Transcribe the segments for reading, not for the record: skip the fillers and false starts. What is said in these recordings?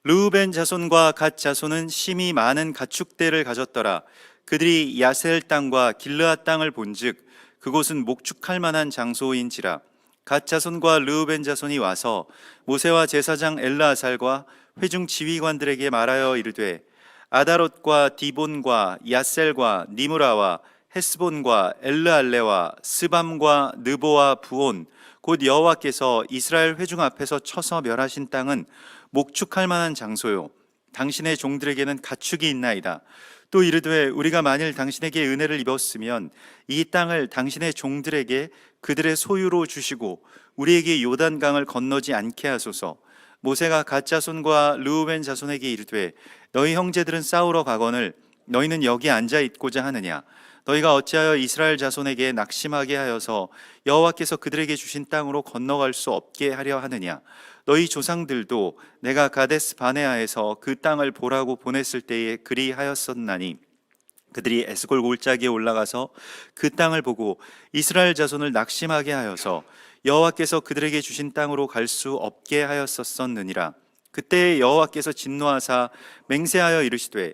르우벤 자손과 갓 자손은 심히 많은 가축대를 가졌더라. 그들이 야셀 땅과 길르앗 땅을 본즉 그곳은 목축할 만한 장소인지라. 갓 자손과 르우벤 자손이 와서 모세와 제사장 엘르아살과 회중 지휘관들에게 말하여 이르되, 아다롯과 디본과 야셀과 니무라와 헤스본과 엘르알레와 스밤과 느보와 부온 곧 여호와께서 이스라엘 회중 앞에서 쳐서 멸하신 땅은 목축할 만한 장소요, 당신의 종들에게는 가축이 있나이다. 또 이르되, 우리가 만일 당신에게 은혜를 입었으면 이 땅을 당신의 종들에게 그들의 소유로 주시고 우리에게 요단강을 건너지 않게 하소서. 모세가 갓 자손과 르우벤 자손에게 이르되, 너희 형제들은 싸우러 가거늘 너희는 여기 앉아 있고자 하느냐? 너희가 어찌하여 이스라엘 자손에게 낙심하게 하여서 여호와께서 그들에게 주신 땅으로 건너갈 수 없게 하려 하느냐? 너희 조상들도 내가 가데스 바네아에서 그 땅을 보라고 보냈을 때에 그리하였었나니 그들이 에스골 골짜기에 올라가서 그 땅을 보고 이스라엘 자손을 낙심하게 하여서 여호와께서 그들에게 주신 땅으로 갈 수 없게 하였었느니라. 그때 여호와께서 진노하사 맹세하여 이르시되,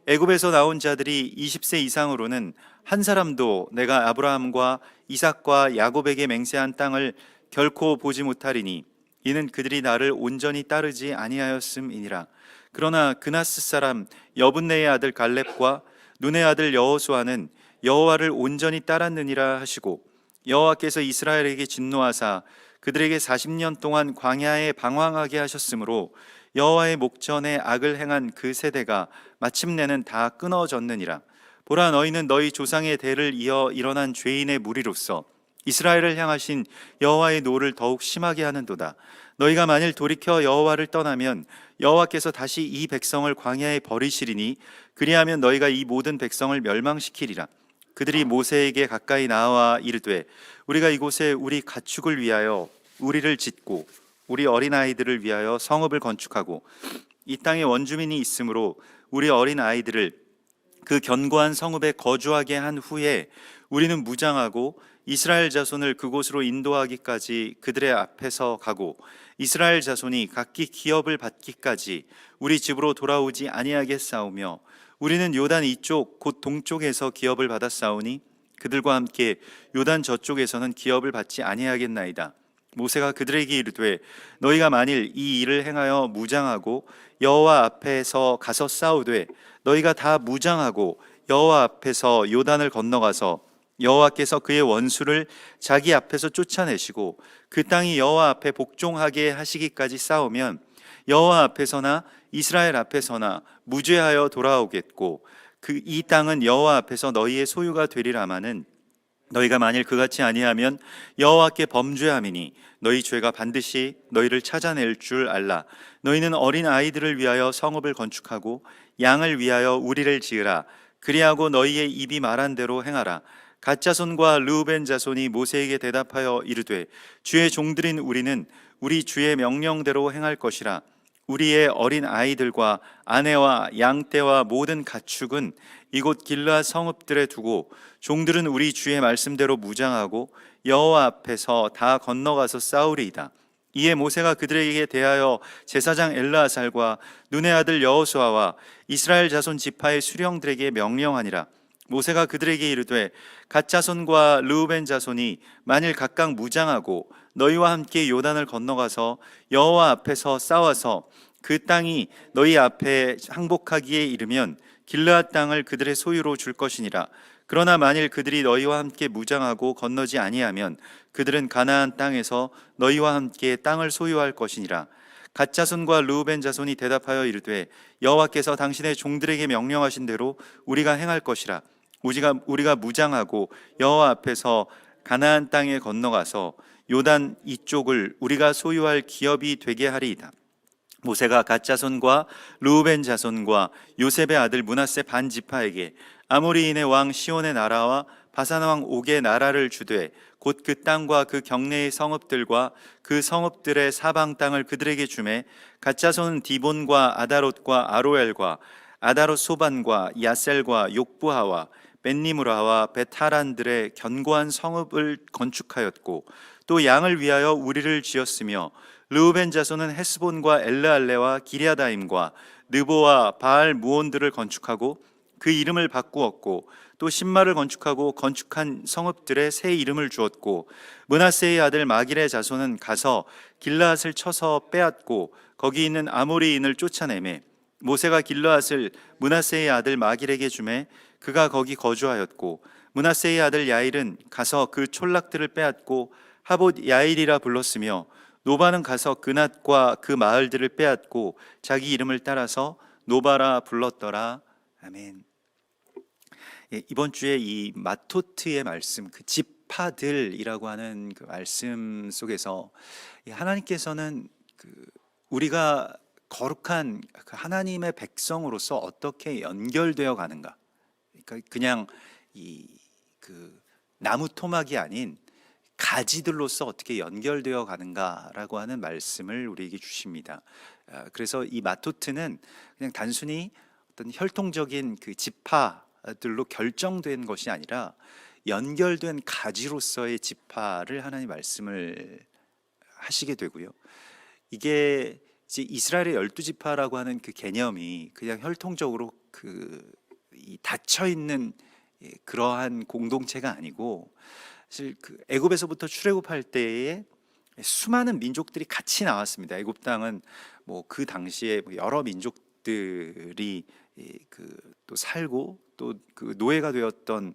애굽에서 나온 자들이 20세 이상으로는 한 사람도 내가 아브라함과 이삭과 야곱에게 맹세한 땅을 결코 보지 못하리니 이는 그들이 나를 온전히 따르지 아니하였음이니라. 그러나 그나스 사람 여분네의 아들 갈렙과 눈의 아들 여호수아는 여호와를 온전히 따랐느니라 하시고, 여호와께서 이스라엘에게 진노하사 그들에게 40년 동안 광야에 방황하게 하셨으므로 여호와의 목전에 악을 행한 그 세대가 마침내는 다 끊어졌느니라. 보라, 너희는 너희 조상의 대를 이어 일어난 죄인의 무리로서 이스라엘을 향하신 여호와의 노를 더욱 심하게 하는도다. 너희가 만일 돌이켜 여호와를 떠나면 여호와께서 다시 이 백성을 광야에 버리시리니 그리하면 너희가 이 모든 백성을 멸망시키리라. 그들이 모세에게 가까이 나와 이르되, 우리가 이곳에 우리 가축을 위하여 우리를 짓고 우리 어린아이들을 위하여 성읍을 건축하고 이 땅에 원주민이 있으므로 우리 어린아이들을 그 견고한 성읍에 거주하게 한 후에 우리는 무장하고 이스라엘 자손을 그곳으로 인도하기까지 그들의 앞에서 가고 이스라엘 자손이 각기 기업을 받기까지 우리 집으로 돌아오지 아니하겠사오며, 우리는 요단 이쪽 곧 동쪽에서 기업을 받았사오니 그들과 함께 요단 저쪽에서는 기업을 받지 아니하겠나이다. 모세가 그들에게 이르되, 너희가 만일 이 일을 행하여 무장하고 여호와 앞에서 가서 싸우되 너희가 다 무장하고 여호와 앞에서 요단을 건너가서 여호와께서 그의 원수를 자기 앞에서 쫓아내시고 그 땅이 여호와 앞에 복종하게 하시기까지 싸우면 여호와 앞에서나 이스라엘 앞에서나 무죄하여 돌아오겠고 이 땅은 여호와 앞에서 너희의 소유가 되리라마는, 너희가 만일 그같이 아니하면 여호와께 범죄함이니 너희 죄가 반드시 너희를 찾아낼 줄 알라. 너희는 어린 아이들을 위하여 성읍을 건축하고 양을 위하여 우리를 지으라. 그리하고 너희의 입이 말한 대로 행하라. 갓 자손과 르우벤 자손이 모세에게 대답하여 이르되, 주의 종들인 우리는 우리 주의 명령대로 행할 것이라. 우리의 어린 아이들과 아내와 양떼와 모든 가축은 이곳 길르앗 성읍들에 두고 종들은 우리 주의 말씀대로 무장하고 여호와 앞에서 다 건너가서 싸우리이다. 이에 모세가 그들에게 대하여 제사장 엘르아살과 눈의 아들 여호수아와 이스라엘 자손 지파의 수령들에게 명령하니라. 모세가 그들에게 이르되, 갓 자손과 르우벤 자손이 만일 각각 무장하고 너희와 함께 요단을 건너가서 여호와 앞에서 싸워서 그 땅이 너희 앞에 항복하기에 이르면 길르앗 땅을 그들의 소유로 줄 것이니라. 그러나 만일 그들이 너희와 함께 무장하고 건너지 아니하면 그들은 가나안 땅에서 너희와 함께 땅을 소유할 것이니라. 갓 자손과 르우벤 자손이 대답하여 이르되, 여호와께서 당신의 종들에게 명령하신 대로 우리가 행할 것이라. 우리가 무장하고 여호와 앞에서 가나안 땅에 건너가서 요단 이쪽을 우리가 소유할 기업이 되게 하리이다. 모세가 갓 자손과 르우벤 자손과 요셉의 아들 므낫세 반 지파에게 아모리인의 왕 시온의 나라와 바산 왕 옥의 나라를 주되 곧 그 땅과 그 경내의 성읍들과 그 성읍들의 사방 땅을 그들에게 주매, 갓 자손은 디본과 아다롯과 아로엘과 아다롯 소반과 야셀과 욕부하와 벤니무라와 베타란들의 견고한 성읍을 건축하였고 또 양을 위하여 우리를 지었으며 르우벤 자손은 헤스본과 엘르알레와 기랴다임과 느보와 바알 무온들을 건축하고 그 이름을 바꾸었고 또 신마를 건축하고 건축한 성읍들의 새 이름을 주었고, 므낫세의 아들 마길의 자손은 가서 길르앗을 쳐서 빼앗고 거기 있는 아모리인을 쫓아내매 모세가 길르앗을 므낫세의 아들 마길에게 주매 그가 거기 거주하였고, 므낫세의 아들 야일은 가서 그 촌락들을 빼앗고 하봇 야일이라 불렀으며, 노바는 가서 그낫과 그 마을들을 빼앗고 자기 이름을 따라서 노바라 불렀더라. 아멘. 예, 이번 주에 이 마토트의 말씀, 그 지파들이라고 하는 그 말씀 속에서 하나님께서는 우리가 거룩한 그 하나님의 백성으로서 어떻게 연결되어 가는가, 그러니까 그냥 그 나무 토막이 아닌 가지들로서 어떻게 연결되어 가는가라고 하는 말씀을 우리에게 주십니다. 그래서 이 마토트는 그냥 단순히 어떤 혈통적인 그 지파들로 결정된 것이 아니라 연결된 가지로서의 지파를 하나님 말씀을 하시게 되고요. 이게 이제 이스라엘의 12지파라고 하는 그 개념이 그냥 혈통적으로 이 닫혀 있는 그러한 공동체가 아니고, 사실 그 애굽에서부터 출애굽할 때에 수많은 민족들이 같이 나왔습니다. 애굽 땅은 뭐 그 당시에 여러 민족들이 또 살고 또 그 노예가 되었던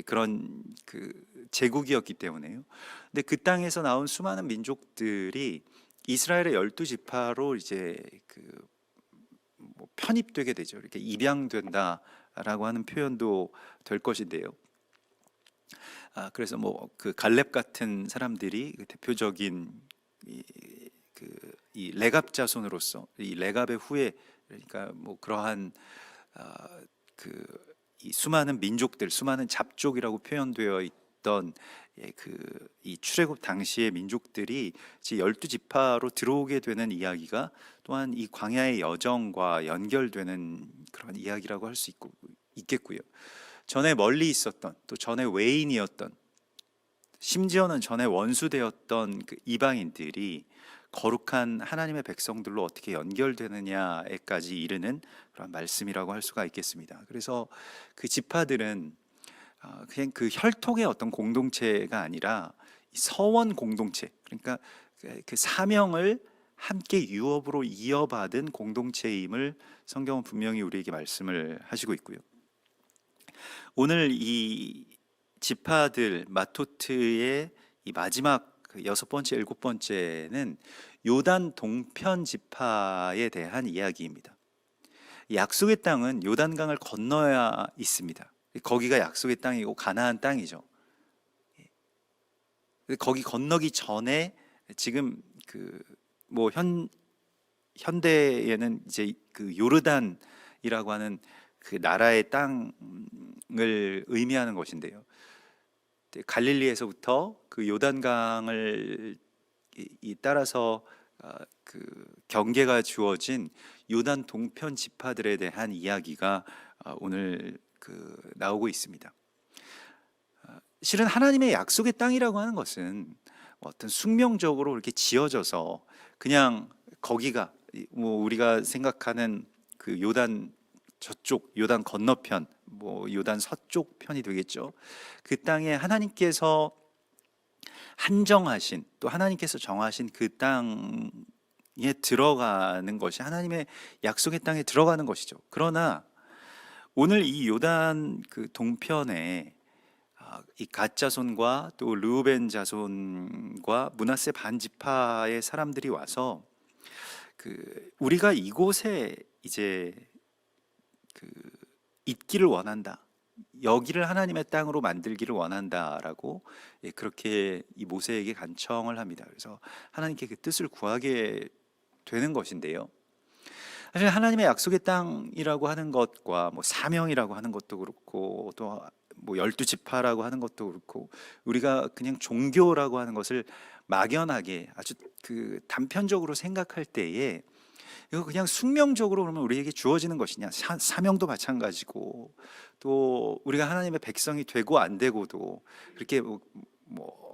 그런 그 제국이었기 때문에요. 근데 그 땅에서 나온 수많은 민족들이 이스라엘의 12지파로 이제 뭐 편입되게 되죠. 이렇게 입양된다라고 하는 표현도 될 것인데요. 그래서 뭐 그 갈렙 같은 사람들이 대표적인 이 레갑 자손으로서, 이 레갑의 후예, 그러니까 뭐 그러한 이 수많은 민족들, 수많은 잡족이라고 표현되어 있던 이 출애굽 당시의 민족들이 이제 12지파로 들어오게 되는 이야기가 또한 이 광야의 여정과 연결되는 그런 이야기라고 할 수 있겠고요. 전에 멀리 있었던, 또 전에 외인이었던, 심지어는 전에 원수되었던 그 이방인들이 거룩한 하나님의 백성들로 어떻게 연결되느냐에까지 이르는 그런 말씀이라고 할 수가 있겠습니다. 그래서 그 지파들은 그냥 그 혈통의 어떤 공동체가 아니라 서원 공동체, 그러니까 그 사명을 함께 유업으로 이어받은 공동체임을 성경은 분명히 우리에게 말씀을 하시고 있고요. 오늘 이 지파들 마토트의 이 마지막 여섯 번째, 일곱 번째는 요단 동편 지파에 대한 이야기입니다. 약속의 땅은 요단강을 건너야 있습니다. 거기가 약속의 땅이고 가나안 땅이죠. 거기 건너기 전에 지금 뭐 현대에는 이제 그 요르단이라고 하는 그 나라의 땅을 의미하는 것인데요. 갈릴리에서부터 그 요단강을 따라서 그 경계가 주어진 요단 동편 지파들에 대한 이야기가 오늘 나오고 있습니다. 실은 하나님의 약속의 땅이라고 하는 것은 어떤 숙명적으로 이렇게 지어져서 그냥 거기가 뭐 우리가 생각하는 그 요단 저쪽, 요단 건너편, 뭐 요단 서쪽 편이 되겠죠. 그 땅에 하나님께서 한정하신, 또 하나님께서 정하신 그 땅에 들어가는 것이 하나님의 약속의 땅에 들어가는 것이죠. 그러나 오늘 이 요단 그 동편에 이 갓 자손과 또 르우벤 자손과 므낫세 반지파의 사람들이 와서 우리가 이곳에 이제 있기를 원한다, 여기를 하나님의 땅으로 만들기를 원한다라고 그렇게 이 모세에게 간청을 합니다. 그래서 하나님께 그 뜻을 구하게 되는 것인데요. 사실 하나님의 약속의 땅이라고 하는 것과 뭐 사명이라고 하는 것도 그렇고 또 뭐 12지파라고 하는 것도 그렇고, 우리가 그냥 종교라고 하는 것을 막연하게 아주 단편적으로 생각할 때에 이거 그냥 숙명적으로 그러면 우리에게 주어지는 것이냐, 사명도 마찬가지고, 또 우리가 하나님의 백성이 되고 안 되고도 그렇게 뭐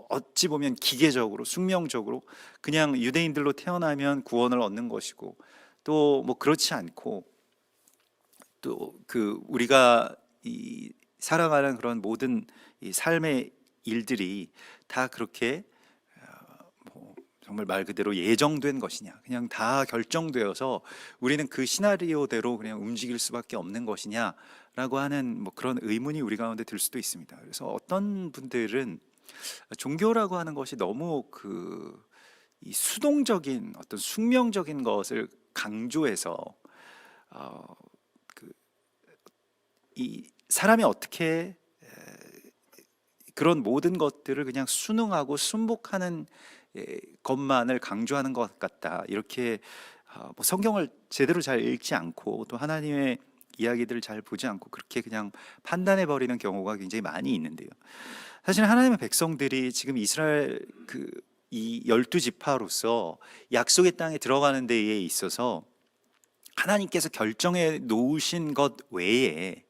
어찌 보면 기계적으로 숙명적으로 그냥 유대인들로 태어나면 구원을 얻는 것이고, 또 뭐 그렇지 않고, 또 그 우리가 이 살아가는 그런 모든 이 삶의 일들이 다 그렇게 뭐 정말 말 그대로 예정된 것이냐, 그냥 다 결정되어서 우리는 그 시나리오대로 그냥 움직일 수밖에 없는 것이냐라고 하는 뭐 그런 의문이 우리 가운데 들 수도 있습니다. 그래서 어떤 분들은 종교라고 하는 것이 너무 이 수동적인 어떤 숙명적인 것을 강조해서 이 사람이 어떻게 그런 모든 것들을 그냥 순응하고 순복하는 것만을 강조하는 것 같다, 이렇게 뭐 성경을 제대로 잘 읽지 않고 또 하나님의 이야기들을 잘 보지 않고 그렇게 그냥 판단해 버리는 경우가 굉장히 많이 있는데요. 사실 하나님의 백성들이 지금 이스라엘 이 12지파로서 약속의 땅에 들어가는 데에 있어서 하나님께서 결정해 놓으신 것 외에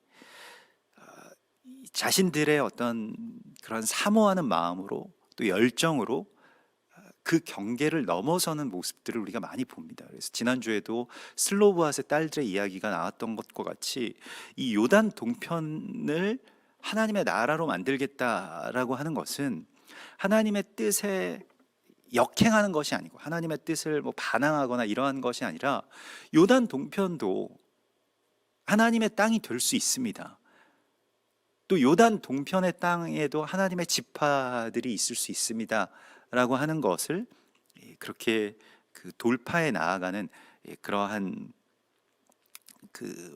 자신들의 어떤 그런 사모하는 마음으로 또 열정으로 그 경계를 넘어서는 모습들을 우리가 많이 봅니다. 그래서 지난주에도 슬로브앗의 딸들의 이야기가 나왔던 것과 같이 이 요단 동편을 하나님의 나라로 만들겠다라고 하는 것은 하나님의 뜻에 역행하는 것이 아니고 하나님의 뜻을 뭐 반항하거나 이러한 것이 아니라 요단 동편도 하나님의 땅이 될 수 있습니다. 또 요단 동편의 땅에도 하나님의 지파들이 있을 수 있습니다 라고 하는 것을 그렇게 돌파해 나아가는 그러한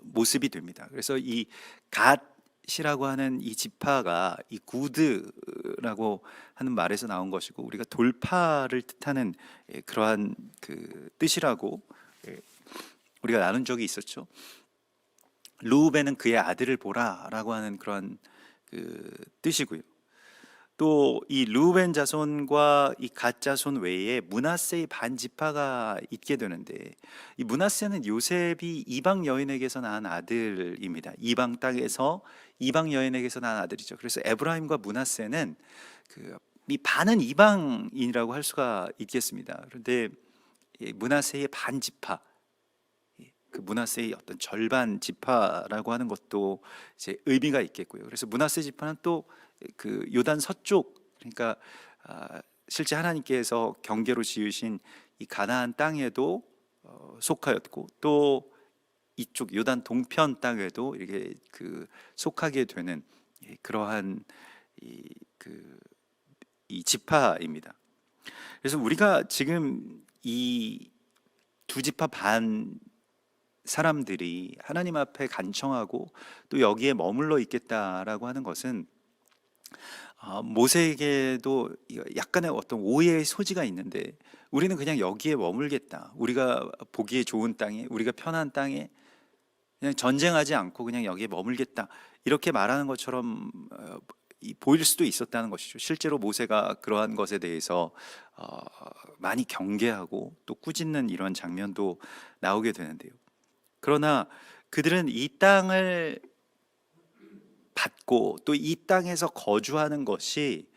모습이 됩니다. 그래서 이 갓이라고 하는 이 지파가 이 구드라고 하는 말에서 나온 것이고, 우리가 돌파를 뜻하는 그러한 뜻이라고 우리가 나눈 적이 있었죠. 르우벤은 그의 아들을 보라라고 하는 그런 뜻이고요. 또 이 르우벤 자손과 이 갓 자손 외에 므낫세의 반 지파가 있게 되는데, 이 므낫세는 요셉이 이방 여인에게서 낳은 아들입니다. 이방 땅에서 이방 여인에게서 낳은 아들이죠. 그래서 에브라임과 므낫세는 이 반은 이방인이라고 할 수가 있겠습니다. 그런데 므낫세의 반 지파, 므낫세의 어떤 절반 지파라고 하는 것도 이제 의미가 있겠고요. 그래서 므낫세 지파는 또 요단 서쪽, 그러니까 실제 하나님께서 경계로 지으신 이 가나안 땅에도 속하였고, 또 이쪽 요단 동편 땅에도 이렇게 속하게 되는 그러한 이 지파입니다. 그래서 우리가 지금 이 두 지파 반 사람들이 하나님 앞에 간청하고 또 여기에 머물러 있겠다라고 하는 것은 모세에게도 약간의 어떤 오해의 소지가 있는데, 우리는 그냥 여기에 머물겠다, 우리가 보기에 좋은 땅에, 우리가 편한 땅에 그냥 전쟁하지 않고 그냥 여기에 머물겠다, 이렇게 말하는 것처럼 보일 수도 있었다는 것이죠. 실제로 모세가 그러한 것에 대해서 많이 경계하고 또 꾸짖는 이런 장면도 나오게 되는데요. 그러나 그들은 이 땅을 받고 또 이 땅에서 거주하는 것이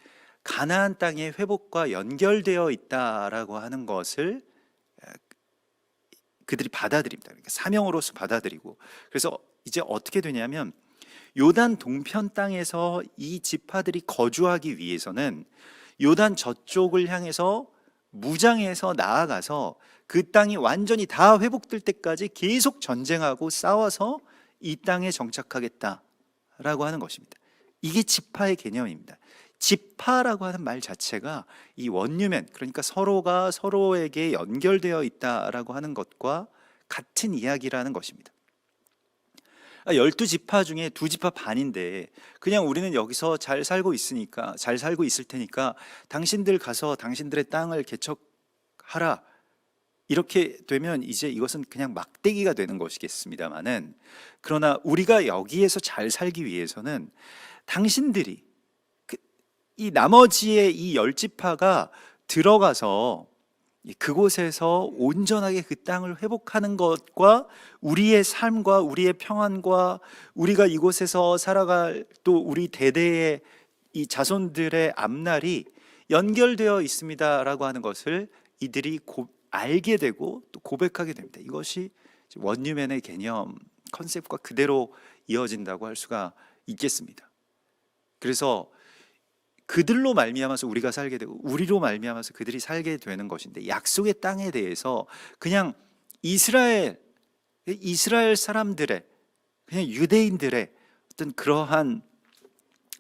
가나안 땅의 회복과 연결되어 있다라고 하는 것을 그들이 받아들입니다. 그러니까 사명으로서 받아들이고, 그래서 이제 어떻게 되냐면 요단 동편 땅에서 이 지파들이 거주하기 위해서는 요단 저쪽을 향해서 무장해서 나아가서 그 땅이 완전히 다 회복될 때까지 계속 전쟁하고 싸워서 이 땅에 정착하겠다라고 하는 것입니다. 이게 지파의 개념입니다. 지파라고 하는 말 자체가 이 원유맨, 그러니까 서로가 서로에게 연결되어 있다라고 하는 것과 같은 이야기라는 것입니다. 12지파 중에 2지파 반인데 그냥 우리는 여기서 잘 살고 있으니까, 잘 살고 있을 테니까 당신들 가서 당신들의 땅을 개척하라, 이렇게 되면 이제 이것은 그냥 막대기가 되는 것이겠습니다만은, 그러나 우리가 여기에서 잘 살기 위해서는 당신들이 이 나머지의 이 10지파가 들어가서 그곳에서 온전하게 그 땅을 회복하는 것과 우리의 삶과 우리의 평안과 우리가 이곳에서 살아갈 또 우리 대대의 이 자손들의 앞날이 연결되어 있습니다라고 하는 것을 이들이 알게 되고 또 고백하게 됩니다. 이것이 원유맨의 개념 컨셉과 그대로 이어진다고 할 수가 있겠습니다. 그래서 그들로 말미암아서 우리가 살게 되고 우리로 말미암아서 그들이 살게 되는 것인데, 약속의 땅에 대해서 그냥 이스라엘 사람들의, 그냥 유대인들의 어떤 그러한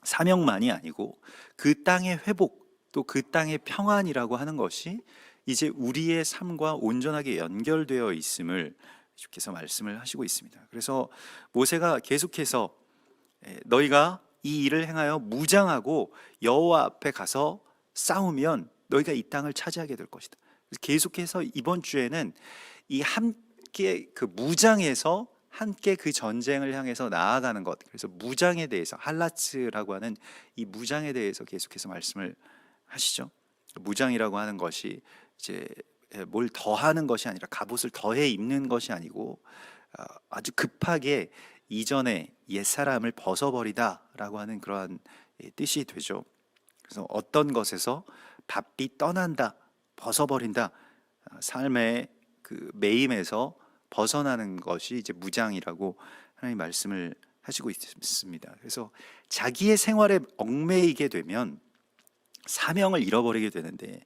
사명만이 아니고 그 땅의 회복, 또 그 땅의 평안이라고 하는 것이 이제 우리의 삶과 온전하게 연결되어 있음을 주께서 말씀을 하시고 있습니다. 그래서 모세가 계속해서 너희가 이 일을 행하여 무장하고 여호와 앞에 가서 싸우면 너희가 이 땅을 차지하게 될 것이다. 그래서 계속해서 이번 주에는 이 함께 그 무장에서 함께 그 전쟁을 향해서 나아가는 것, 그래서 무장에 대해서, 할라츠라고 하는 이 무장에 대해서 계속해서 말씀을 하시죠. 무장이라고 하는 것이 이제 뭘 더하는 것이 아니라 갑옷을 더해 입는 것이 아니고 아주 급하게 이전에 옛사람을 벗어버리다라고 하는 그러한 뜻이 되죠. 그래서 어떤 것에서 바삐 떠난다, 벗어버린다, 삶의 그 매임에서 벗어나는 것이 이제 무장이라고 하나님 말씀을 하시고 있습니다. 그래서 자기의 생활에 얽매이게 되면 사명을 잃어버리게 되는데,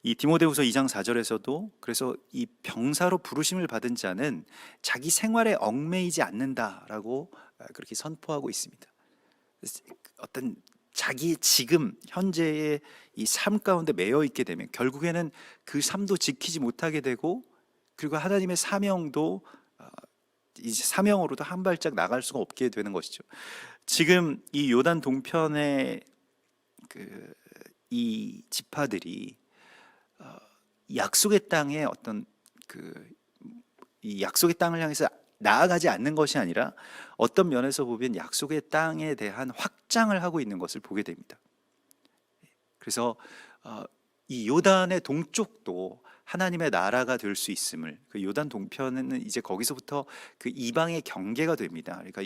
이 디모데후서 2장 4절에서도 그래서 이 병사로 부르심을 받은 자는 자기 생활에 얽매이지 않는다라고 그렇게 선포하고 있습니다. 어떤 자기 지금 현재의 이 삶 가운데 매여 있게 되면 결국에는 그 삶도 지키지 못하게 되고, 그리고 하나님의 사명도 이제 사명으로도 한 발짝 나갈 수가 없게 되는 것이죠. 지금 이 요단 동편의 이 지파들이 약속의 땅에 어떤 이 약속의 땅을 향해서 나아가지 않는 것이 아니라 어떤 면에서 보면 약속의 땅에 대한 확장을 하고 있는 것을 보게 됩니다. 그래서 이 요단의 동쪽도 하나님의 나라가 될 수 있음을, 그 요단 동편은 이제 거기서부터 그 이방의 경계가 됩니다. 그러니까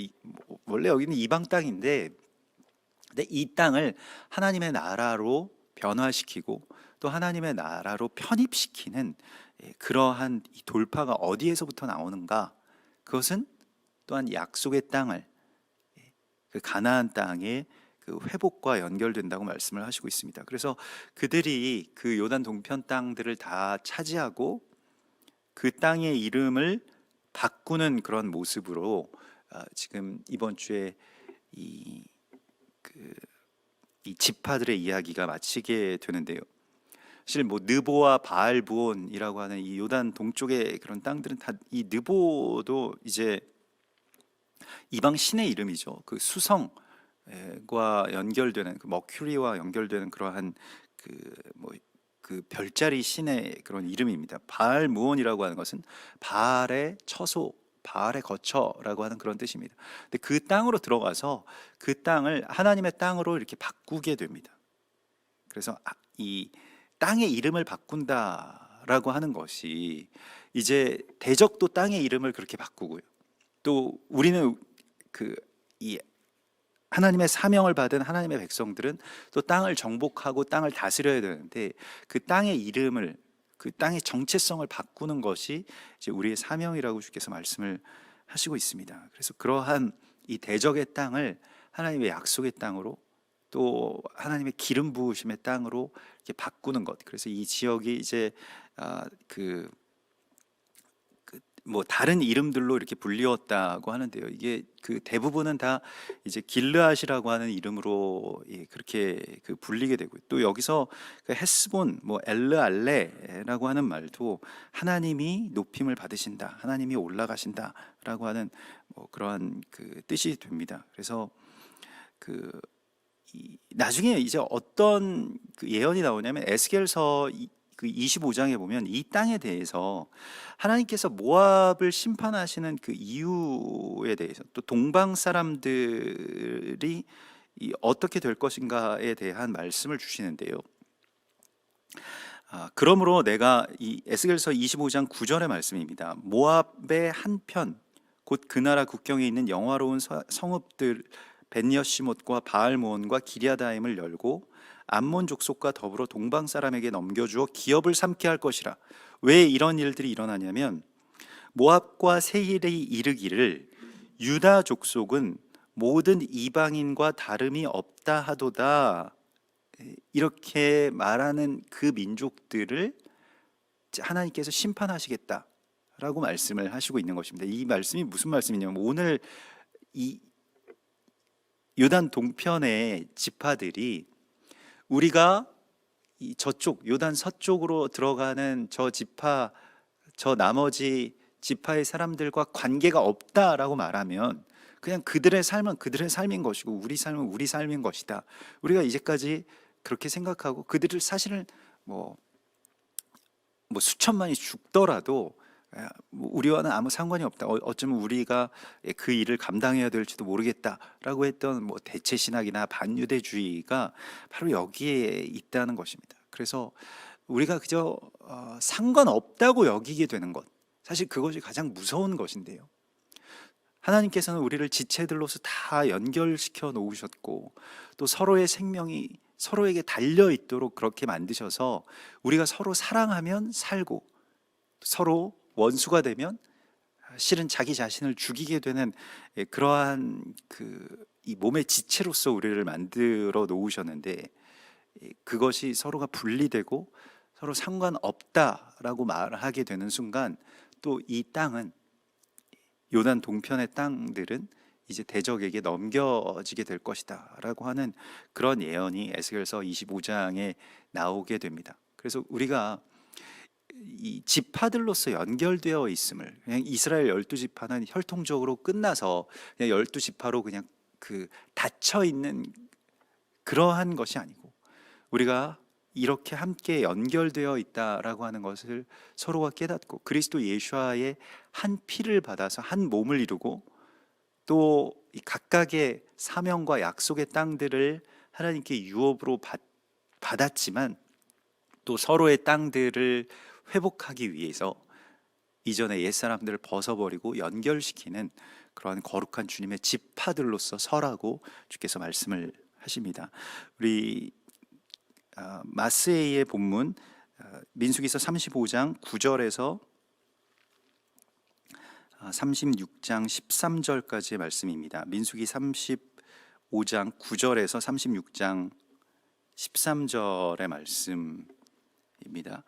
원래 여기는 이방 땅인데, 근데 이 땅을 하나님의 나라로 변화시키고 또 하나님의 나라로 편입시키는 그러한 이 돌파가 어디에서부터 나오는가? 그것은 또한 약속의 땅을, 그 가나안 땅의 그 회복과 연결된다고 말씀을 하시고 있습니다. 그래서 그들이 그 요단 동편 땅들을 다 차지하고 그 땅의 이름을 바꾸는 그런 모습으로 지금 이번 주에 이 지파들의 이야기가 마치게 되는데요. 사실 뭐 느보와 바알부온이라고 하는 이 요단 동쪽의 그런 땅들은 다, 이 느보도 이제 이방 신의 이름이죠. 그 수성과 연결되는, 그 머큐리와 연결되는 그러한 그 별자리 신의 그런 이름입니다. 바알무온이라고 하는 것은 바알의 처소, 바알의 거처라고 하는 그런 뜻입니다. 근데 그 땅으로 들어가서 그 땅을 하나님의 땅으로 이렇게 바꾸게 됩니다. 그래서 이 땅의 이름을 바꾼다라고 하는 것이 이제 대적도 땅의 이름을 그렇게 바꾸고요. 또 우리는 이 하나님의 사명을 받은 하나님의 백성들은 또 땅을 정복하고 땅을 다스려야 되는데, 그 땅의 이름을, 그 땅의 정체성을 바꾸는 것이 이제 우리의 사명이라고 주께서 말씀을 하시고 있습니다. 그래서 그러한 이 대적의 땅을 하나님의 약속의 땅으로, 또 하나님의 기름 부으심의 땅으로 이렇게 바꾸는 것. 그래서 이 지역이 이제 뭐 다른 이름들로 이렇게 불리웠다고 하는데요. 이게 그 대부분은 다 이제 길르앗이라고 하는 이름으로 그렇게 불리게 되고요. 또 여기서 그 헤스본, 뭐 엘르알레라고 하는 말도 하나님이 높임을 받으신다, 하나님이 올라가신다라고 하는 뭐 그러한 그 뜻이 됩니다. 그래서 나중에 이제 어떤 그 예언이 나오냐면 에스겔서 그 25장에 보면 이 땅에 대해서 하나님께서 모압을 심판하시는 그 이유에 대해서, 또 동방 사람들이 어떻게 될 것인가에 대한 말씀을 주시는데요. 그러므로 내가, 이 에스겔서 25장 9절의 말씀입니다. 모압의 한편 곧 그 나라 국경에 있는 영화로운 성읍들 벤여시못과 바알모온과 기랴다임을 열고 암몬 족속과 더불어 동방 사람에게 넘겨주어 기업을 삼게 할 것이라. 왜 이런 일들이 일어나냐면 모압과 세일이 이르기를 유다 족속은 모든 이방인과 다름이 없다 하도다, 이렇게 말하는 그 민족들을 하나님께서 심판하시겠다라고 말씀을 하시고 있는 것입니다. 이 말씀이 무슨 말씀이냐면 오늘 이 요단 동편의 지파들이 우리가 저쪽 요단 서쪽으로 들어가는 저 지파, 저 나머지 지파의 사람들과 관계가 없다라고 말하면 그냥 그들의 삶은 그들의 삶인 것이고 우리 삶은 우리 삶인 것이다. 우리가 이제까지 그렇게 생각하고 그들을 사실은 뭐 수천만이 죽더라도 우리와는 아무 상관이 없다. 어쩌면 우리가 그 일을 감당해야 될지도 모르겠다라고 했던 대체 신학이나 반유대주의가 바로 여기에 있다는 것입니다. 그래서 우리가 그저 상관없다고 여기게 되는 것, 사실 그것이 가장 무서운 것인데요. 하나님께서는 우리를 지체들로서 다 연결시켜 놓으셨고 또 서로의 생명이 서로에게 달려 있도록 그렇게 만드셔서 우리가 서로 사랑하면 살고 서로 원수가 되면 실은 자기 자신을 죽이게 되는 그러한 이 몸의 지체로서 우리를 만들어 놓으셨는데, 그것이 서로가 분리되고 서로 상관없다라고 말하게 되는 순간 또 이 땅은, 요단 동편의 땅들은 이제 대적에게 넘겨지게 될 것이다 라고 하는 그런 예언이 에스겔서 25장에 나오게 됩니다. 그래서 우리가 이 지파들로서 연결되어 있음을, 그냥 이스라엘 12지파는 혈통적으로 끝나서 그냥 12지파로 그냥 닫혀 있는 그러한 것이 아니고 우리가 이렇게 함께 연결되어 있다라고 하는 것을 서로가 깨닫고 그리스도 예수와의 한 피를 받아서 한 몸을 이루고 또 각각의 사명과 약속의 땅들을 하나님께 유업으로 받았지만 또 서로의 땅들을 회복하기 위해서 이전의 옛사람들을 벗어버리고 연결시키는 그러한 거룩한 주님의 지파들로서 서라고 주께서 말씀을 하십니다. 우리 마스에이의 본문 민수기서 35장 9절에서 36장 13절까지의 말씀입니다. 민수기 35장 9절에서 36장 13절의 말씀입니다.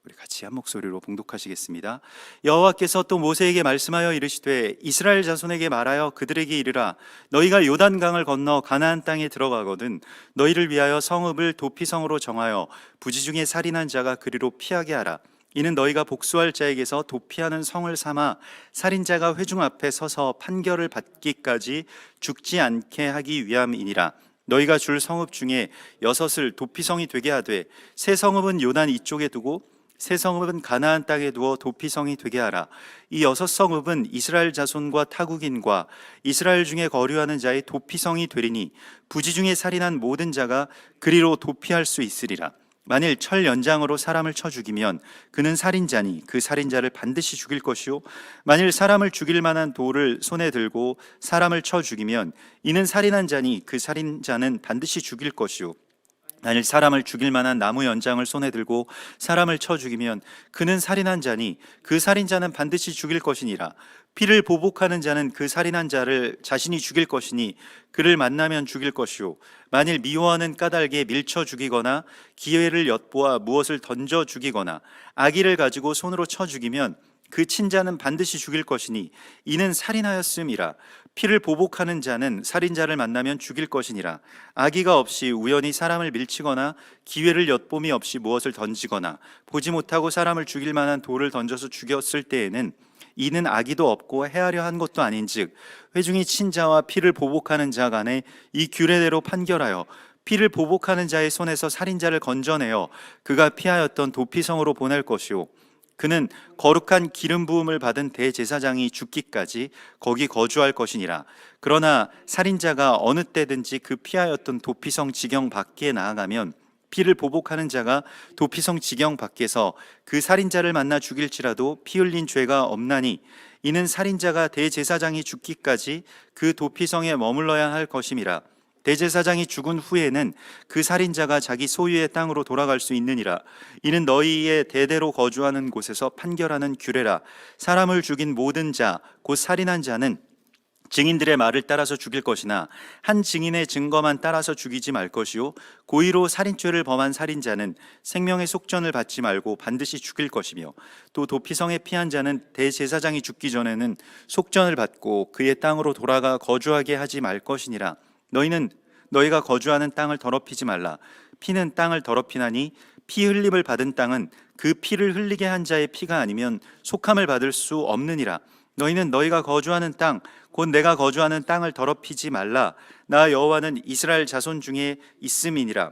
우리 같이 한 목소리로 봉독하시겠습니다. 여호와께서 또 모세에게 말씀하여 이르시되 이스라엘 자손에게 말하여 그들에게 이르라. 너희가 요단강을 건너 가나안 땅에 들어가거든 너희를 위하여 성읍을 도피성으로 정하여 부지 중에 살인한 자가 그리로 피하게 하라. 이는 너희가 복수할 자에게서 도피하는 성을 삼아 살인자가 회중 앞에 서서 판결을 받기까지 죽지 않게 하기 위함이니라. 너희가 줄 성읍 중에 6을 도피성이 되게 하되 세 성읍은 요단 이쪽에 두고 세 성읍은 가나안 땅에 두어 도피성이 되게 하라. 이 6성읍은 이스라엘 자손과 타국인과 이스라엘 중에 거류하는 자의 도피성이 되리니 부지 중에 살인한 모든 자가 그리로 도피할 수 있으리라. 만일 철 연장으로 사람을 쳐 죽이면 그는 살인자니 그 살인자를 반드시 죽일 것이요 만일 사람을 죽일 만한 돌을 손에 들고 사람을 쳐 죽이면 이는 살인한 자니 그 살인자는 반드시 죽일 것이요 만일 사람을 죽일 만한 나무 연장을 손에 들고 사람을 쳐 죽이면 그는 살인한 자니 그 살인자는 반드시 죽일 것이니라. 피를 보복하는 자는 그 살인한 자를 자신이 죽일 것이니 그를 만나면 죽일 것이요 만일 미워하는 까닭에 밀쳐 죽이거나 기회를 엿보아 무엇을 던져 죽이거나 악의를 가지고 손으로 쳐 죽이면 그 친자는 반드시 죽일 것이니 이는 살인하였음이라. 피를 보복하는 자는 살인자를 만나면 죽일 것이니라. 악의가 없이 우연히 사람을 밀치거나 기회를 엿봄이 없이 무엇을 던지거나 보지 못하고 사람을 죽일 만한 돌을 던져서 죽였을 때에는 이는 악의도 없고 해하려 한 것도 아닌즉 회중이 친자와 피를 보복하는 자 간에 이 규례대로 판결하여 피를 보복하는 자의 손에서 살인자를 건져내어 그가 피하였던 도피성으로 보낼 것이요 그는 거룩한 기름 부음을 받은 대제사장이 죽기까지 거기 거주할 것이니라. 그러나 살인자가 어느 때든지 그 피하였던 도피성 지경 밖에 나아가면 피를 보복하는 자가 도피성 지경 밖에서 그 살인자를 만나 죽일지라도 피 흘린 죄가 없나니 이는 살인자가 대제사장이 죽기까지 그 도피성에 머물러야 할 것임이라. 대제사장이 죽은 후에는 그 살인자가 자기 소유의 땅으로 돌아갈 수 있느니라. 이는 너희의 대대로 거주하는 곳에서 판결하는 규례라. 사람을 죽인 모든 자, 곧 살인한 자는 증인들의 말을 따라서 죽일 것이나 한 증인의 증거만 따라서 죽이지 말 것이요, 고의로 살인죄를 범한 살인자는 생명의 속전을 받지 말고 반드시 죽일 것이며, 또 도피성에 피한 자는 대제사장이 죽기 전에는 속전을 받고 그의 땅으로 돌아가 거주하게 하지 말 것이니라. 너희는 너희가 거주하는 땅을 더럽히지 말라. 피는 땅을 더럽히나니 피 흘림을 받은 땅은 그 피를 흘리게 한 자의 피가 아니면 속함을 받을 수 없느니라. 너희는 너희가 거주하는 땅, 곧 내가 거주하는 땅을 더럽히지 말라. 나 여호와는 이스라엘 자손 중에 있음이니라.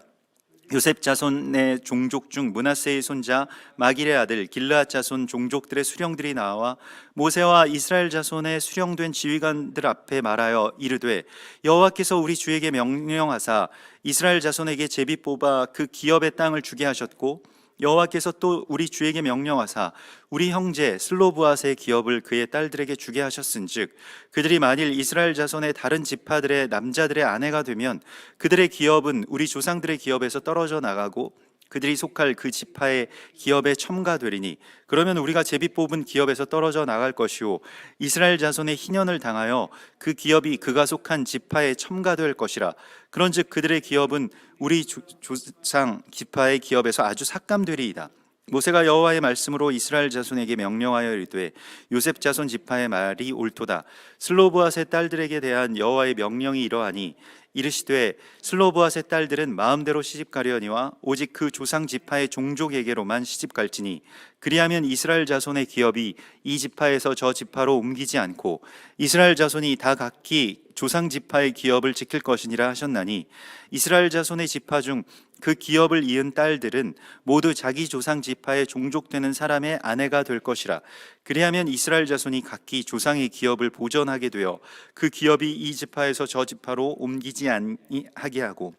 요셉 자손의 종족 중 므낫세의 손자 마길의 아들 길르앗 자손 종족들의 수령들이 나와 모세와 이스라엘 자손의 수령된 지휘관들 앞에 말하여 이르되, 여호와께서 우리 주에게 명령하사 이스라엘 자손에게 제비 뽑아 그 기업의 땅을 주게 하셨고, 여호와께서 또 우리 주에게 명령하사 우리 형제 슬로브앗의 기업을 그의 딸들에게 주게 하셨은즉, 그들이 만일 이스라엘 자손의 다른 지파들의 남자들의 아내가 되면 그들의 기업은 우리 조상들의 기업에서 떨어져 나가고 그들이 속할 그 지파의 기업에 첨가되리니, 그러면 우리가 제비 뽑은 기업에서 떨어져 나갈 것이요, 이스라엘 자손의 희년을 당하여 그 기업이 그가 속한 지파에 첨가될 것이라. 그런즉 그들의 기업은 우리 조상 지파의 기업에서 아주 삭감되리이다. 모세가 여호와의 말씀으로 이스라엘 자손에게 명령하여 이르되, 요셉 자손 지파의 말이 옳도다. 슬로브앗의 딸들에게 대한 여호와의 명령이 이러하니, 이르시되 슬로브앗의 딸들은 마음대로 시집가려니와 오직 그 조상 지파의 종족에게로만 시집갈지니, 그리하면 이스라엘 자손의 기업이 이 지파에서 저 지파로 옮기지 않고 이스라엘 자손이 다 각기 조상 지파의 기업을 지킬 것이니라 하셨나니, 이스라엘 자손의 지파 중 그 기업을 이은 딸들은 모두 자기 조상 지파의 종족되는 사람의 아내가 될 것이라. 그리하면 이스라엘 자손이 각기 조상의 기업을 보전하게 되어 그 기업이 이 지파에서 저 지파로 옮기지 아니하게 하고,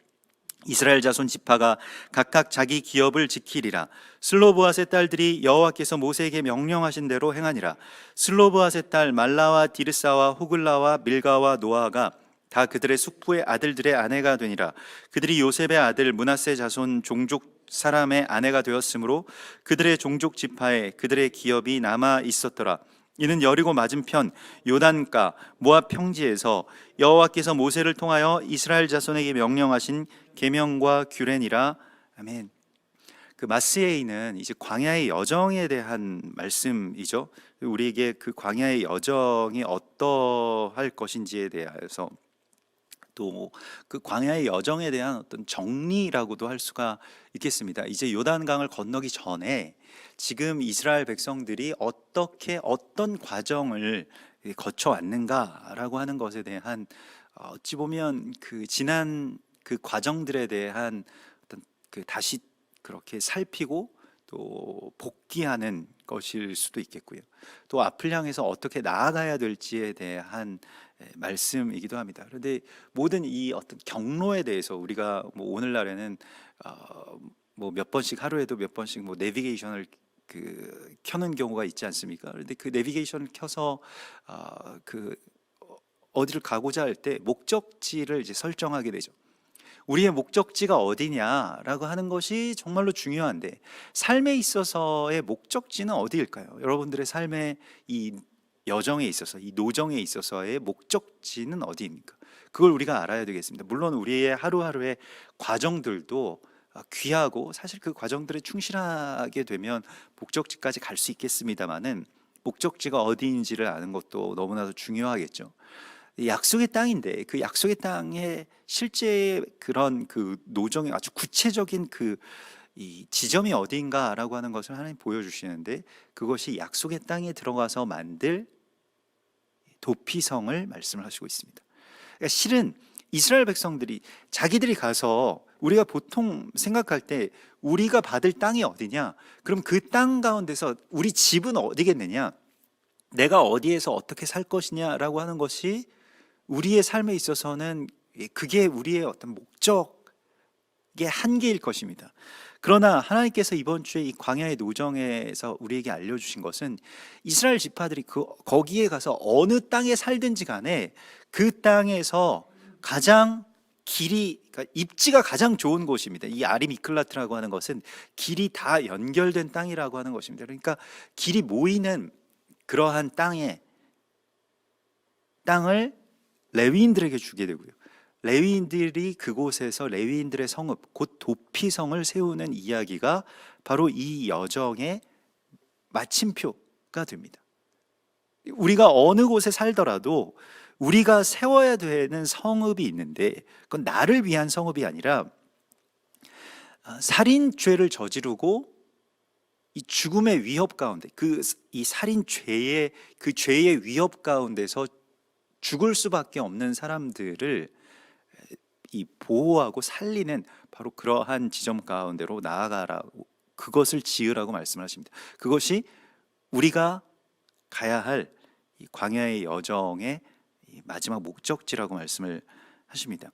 이스라엘 자손 지파가 각각 자기 기업을 지키리라. 슬로브앗의 딸들이 여호와께서 모세에게 명령하신 대로 행하니라. 슬로브앗의 딸 말라와 디르사와 호글라와 밀가와 노아가 다 그들의 숙부의 아들들의 아내가 되니라. 그들이 요셉의 아들 므낫세 자손 종족 사람의 아내가 되었으므로 그들의 종족 지파에 그들의 기업이 남아 있었더라. 이는 여리고 맞은편 요단가 모압 평지에서 여호와께서 모세를 통하여 이스라엘 자손에게 명령하신 계명과 규례니라. 아멘. 그 마스에이는 이제 광야의 여정에 대한 말씀이죠. 우리에게 그 광야의 여정이 어떠할 것인지에 대해서, 또 그 광야의 여정에 대한 어떤 정리라고도 할 수가 있겠습니다. 이제 요단강을 건너기 전에 지금 이스라엘 백성들이 어떤 과정을 거쳐 왔는가라고 하는 것에 대한, 어찌 보면 그 지난 그 과정들에 대한 어떤 그 다시 그렇게 살피고 또 복귀하는 것일 수도 있겠고요. 또 앞을 향해서 어떻게 나아가야 될지에 대한 말씀이기도 합니다. 그런데 모든 이 어떤 경로에 대해서 우리가 뭐 오늘날에는 뭐 몇 번씩, 하루에도 몇 번씩 뭐 내비게이션을 그 켜는 경우가 있지 않습니까? 그런데 그 내비게이션을 켜서 그 어디를 가고자 할 때 목적지를 이제 설정하게 되죠. 우리의 목적지가 어디냐라고 하는 것이 정말로 중요한데, 삶에 있어서의 목적지는 어디일까요? 여러분들의 삶의 이 여정에 있어서, 이 노정에 있어서의 목적지는 어디입니까? 그걸 우리가 알아야 되겠습니다. 물론 우리의 하루하루의 과정들도 귀하고 사실 그 과정들에 충실하게 되면 목적지까지 갈 수 있겠습니다만은, 목적지가 어디인지를 아는 것도 너무나도 중요하겠죠. 약속의 땅인데 그 약속의 땅의 실제 그런 그 노정의 아주 구체적인 그 이 지점이 어디인가라고 하는 것을 하나님 보여주시는데, 그것이 약속의 땅에 들어가서 만들 도피성을 말씀을 하시고 있습니다. 그러니까 실은 이스라엘 백성들이 자기들이 가서, 우리가 보통 생각할 때 우리가 받을 땅이 어디냐, 그럼 그 땅 가운데서 우리 집은 어디겠느냐, 내가 어디에서 어떻게 살 것이냐라고 하는 것이 우리의 삶에 있어서는 그게 우리의 어떤 목적의 한계일 것입니다. 그러나 하나님께서 이번 주에 이 광야의 노정에서 우리에게 알려주신 것은, 이스라엘 지파들이 거기에 가서 어느 땅에 살든지 간에 그 땅에서 가장 길이, 그러니까 입지가 가장 좋은 곳입니다. 이 아리미클라트라고 하는 것은 길이 다 연결된 땅이라고 하는 것입니다. 그러니까 길이 모이는 그러한 땅을 레위인들에게 주게 되고요. 레위인들이 그곳에서 레위인들의 성읍, 곧 도피성을 세우는 이야기가 바로 이 여정의 마침표가 됩니다. 우리가 어느 곳에 살더라도 우리가 세워야 되는 성읍이 있는데, 그건 나를 위한 성읍이 아니라 살인죄를 저지르고 이 죽음의 위협 가운데, 이 살인죄의 그 죄의 위협 가운데서 죽을 수밖에 없는 사람들을 이 보호하고 살리는 바로 그러한 지점 가운데로 나아가라고, 그것을 지으라고 말씀하십니다. 그것이 우리가 가야 할 이 광야의 여정의 이 마지막 목적지라고 말씀을 하십니다.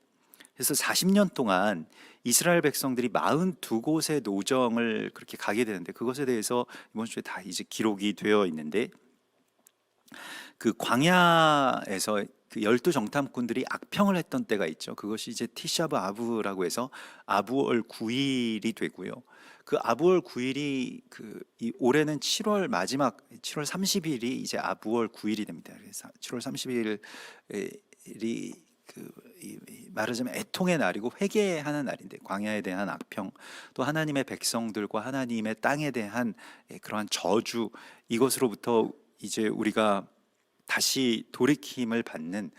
그래서 40년 동안 이스라엘 백성들이 42곳의 노정을 그렇게 가게 되는데, 그것에 대해서 이번 주에 다 이제 기록이 되어 있는데, 그 광야에서 그 12정탐꾼들이 악평을 했던 때가 있죠. 그것이 이제 티샤브 아브라고 해서 아부월 9일이 되고요. 그 아부월 9일이 이 올해는 7월 마지막 7월 30일이 이제 아부월 9일이 됩니다. 그래서 7월 30일이 말하자면 애통의 날이고 회개하는 날인데, 광야에 대한 악평, 또 하나님의 백성들과 하나님의 땅에 대한 그러한 저주, 이것으로부터 이제 우리가 다시 돌이킴을 받는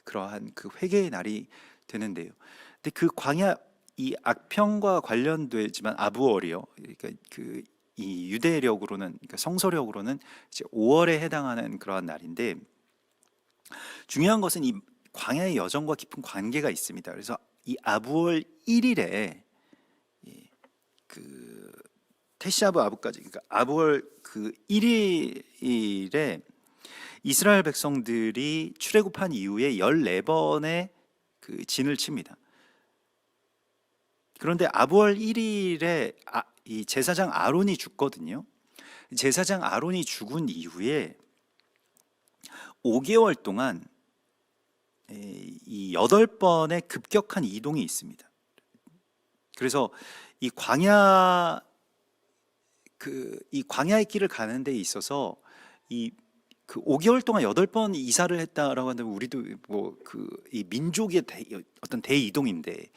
그러한 그 회개의 날이 되는데요. 근데 그 광야, 이 악평과 관련되지만 아부월이요. 그러니까 이 유대력으로는, 그러니까 성서력으로는 이제 5월에 해당하는 그러한 날인데, 중요한 것은 이 광야의 여정과 깊은 관계가 있습니다. 그래서 이 아부월 1일에 그 테시아브 아부까지, 그러니까 아부월 1일에 이스라엘 백성들이 출애굽한 이후에 14번의 그 진을 칩니다. 그런데 아부월 1일에 이 제사장 아론이 죽거든요. 제사장 아론이 죽은 이후에 5개월 동안 이 8번의 급격한 이동이 있습니다. 그래서 이 광야의 길을 가는 데 있어서 이 5개월 동안 8번 이사를 했다라고 한다면, 우리도 이 민족의 어떤 대이동인데,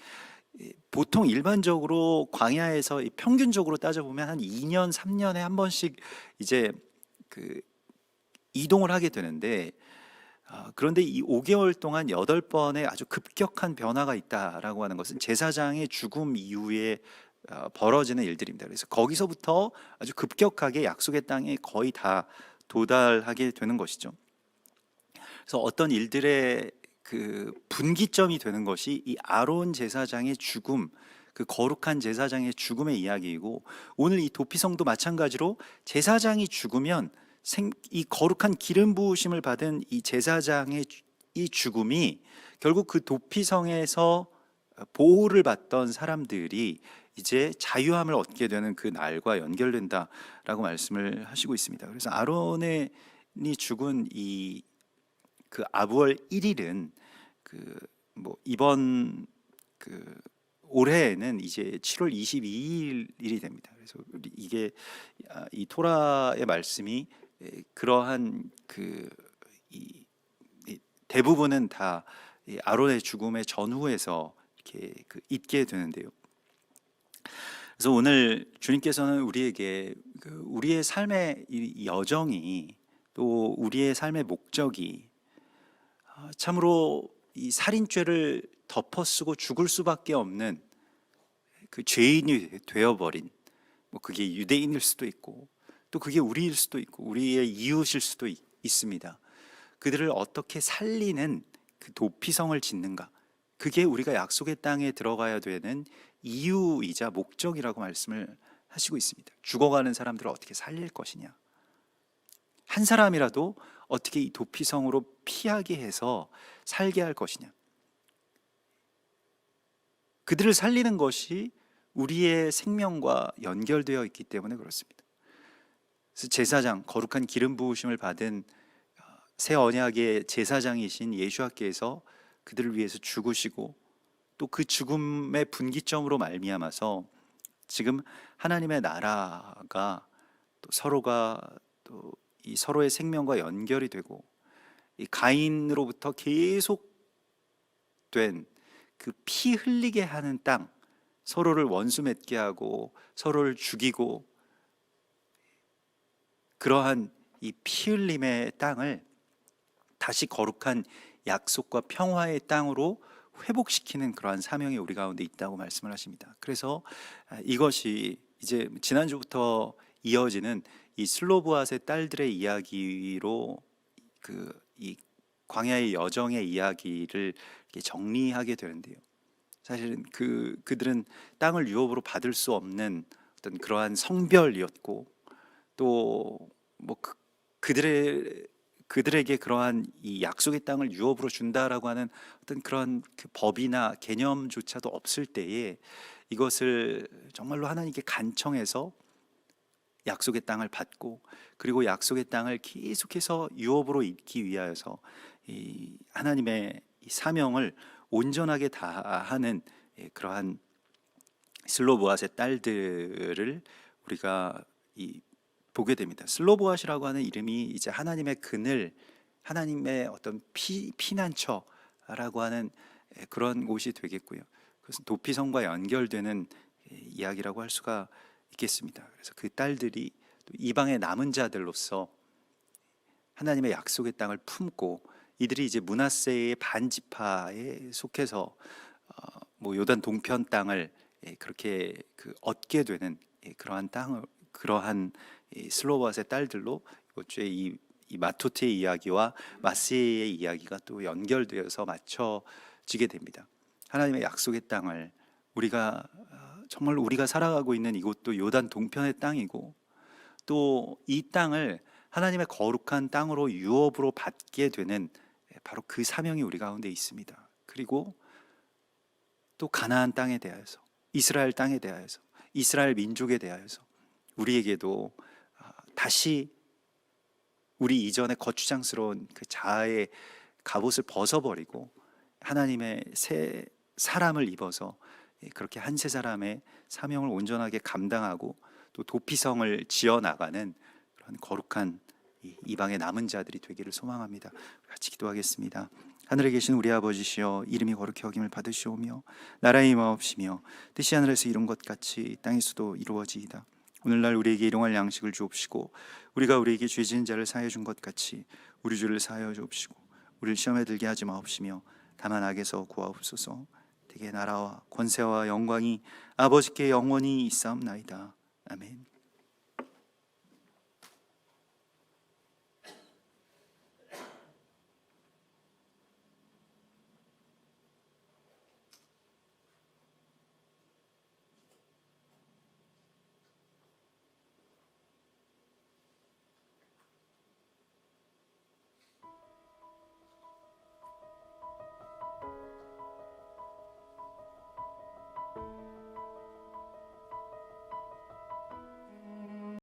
보통 일반적으로 광야에서 평균적으로 따져보면 한 2년, 3년에 한 번씩 이제 이동을 하게 되는데, 그런데 이 5개월 동안 8번의 아주 급격한 변화가 있다라고 하는 것은 제사장의 죽음 이후에 벌어지는 일들입니다. 그래서 거기서부터 아주 급격하게 약속의 땅에 거의 다 도달하게 되는 것이죠. 그래서 어떤 일들의 그 분기점이 되는 것이 이 아론 제사장의 죽음, 그 거룩한 제사장의 죽음의 이야기이고, 오늘 이 도피성도 마찬가지로 제사장이 죽으면 이 거룩한 기름 부으심을 받은 이 제사장의 이 죽음이 결국 그 도피성에서 보호를 받던 사람들이 이제 자유함을 얻게 되는 그 날과 연결된다라고 말씀을 하시고 있습니다. 그래서 아론이 죽은 그 아부월 1일은 이번 올해에는 이제 7월 22일이 됩니다. 그래서 이게 이 토라의 말씀이 그러한 대부분은 다 아론의 죽음의 전후에서 이렇게 있게 되는데요. 그래서 오늘 주님께서는 우리에게 우리의 삶의 이 여정이, 또 우리의 삶의 목적이 참으로 이 살인죄를 덮어쓰고 죽을 수밖에 없는 그 죄인이 되어버린, 그게 유대인일 수도 있고, 또 그게 우리일 수도 있고, 우리의 이웃일 수도 있습니다. 그들을 어떻게 살리는 그 도피성을 짓는가, 그게 우리가 약속의 땅에 들어가야 되는 이유이자 목적이라고 말씀을 하시고 있습니다. 죽어가는 사람들을 어떻게 살릴 것이냐, 한 사람이라도 어떻게 이 도피성으로 피하게 해서 살게 할 것이냐, 그들을 살리는 것이 우리의 생명과 연결되어 있기 때문에 그렇습니다. 그래서 제사장, 거룩한 기름 부으심을 받은 새 언약의 제사장이신 예수와께서 그들을 위해서 죽으시고 또 그 죽음의 분기점으로 말미암아서 지금 하나님의 나라가 또 서로가 또 이 서로의 생명과 연결이 되고, 이 가인으로부터 계속된 그 피 흘리게 하는 땅, 서로를 원수 맺게 하고 서로를 죽이고, 그러한 이 피 흘림의 땅을 다시 거룩한 약속과 평화의 땅으로 회복시키는 그러한 사명이 우리 가운데 있다고 말씀을 하십니다. 그래서 이것이 이제 지난주부터 이어지는 이 슬로브앗의 딸들의 이야기로 이 광야의 여정의 이야기를 이렇게 정리하게 되는데요. 사실은 그들은 땅을 유업으로 받을 수 없는 어떤 그러한 성별이었고, 또 뭐 그들에게 그러한 이 약속의 땅을 유업으로 준다라고 하는 어떤 그런 그 법이나 개념조차도 없을 때에 이것을 정말로 하나님께 간청해서 약속의 땅을 받고, 그리고 약속의 땅을 계속해서 유업으로 잇기 위하여서 이 하나님의 이 사명을 온전하게 다하는 그러한 슬로보앗의 딸들을 우리가 보게 됩니다. 슬로보앗이라고 하는 이름이 이제 하나님의 그늘, 하나님의 어떤 피난처라고 하는 그런 곳이 되겠고요. 그것은 도피성과 연결되는 이야기라고 할 수가 있겠습니다. 그래서 그 딸들이 또 이방의 남은 자들로서 하나님의 약속의 땅을 품고, 이들이 이제 므낫세의 반지파에 속해서 뭐 요단 동편 땅을 그렇게 얻게 되는 그러한 땅을, 그러한 슬로바스의 딸들로 이번 주에 이 마토트의 이야기와 마세의 이야기가 또 연결되어서 맞춰지게 됩니다. 하나님의 약속의 땅을 우리가 정말 우리가 살아가고 있는 이곳도 요단 동편의 땅이고, 또 이 땅을 하나님의 거룩한 땅으로 유업으로 받게 되는 바로 그 사명이 우리 가운데 있습니다. 그리고 또 가나안 땅에 대하여서, 이스라엘 땅에 대하여서, 이스라엘 민족에 대하여서 우리에게도 다시 우리 이전의 거추장스러운 그 자아의 갑옷을 벗어버리고 하나님의 새 사람을 입어서 그렇게 한 세 사람의 사명을 온전하게 감당하고 또 도피성을 지어나가는 그런 거룩한 이방의 남은 자들이 되기를 소망합니다. 같이 기도하겠습니다. 하늘에 계신 우리 아버지시여, 이름이 거룩히 여김을 받으시오며 나라의 임하옵시며 뜻이 하늘에서 이룬 것 같이 땅에서도 이루어지이다. 오늘날 우리에게 일용할 양식을 주옵시고, 우리가 우리에게 죄 지은 자를 사하여 준 것 같이 우리 죄를 사하여 주옵시고, 우리를 시험에 들게 하지 마옵시며 다만 악에서 구하옵소서. 대개 나라와 권세와 영광이 아버지께 영원히 있사옵나이다. 아멘.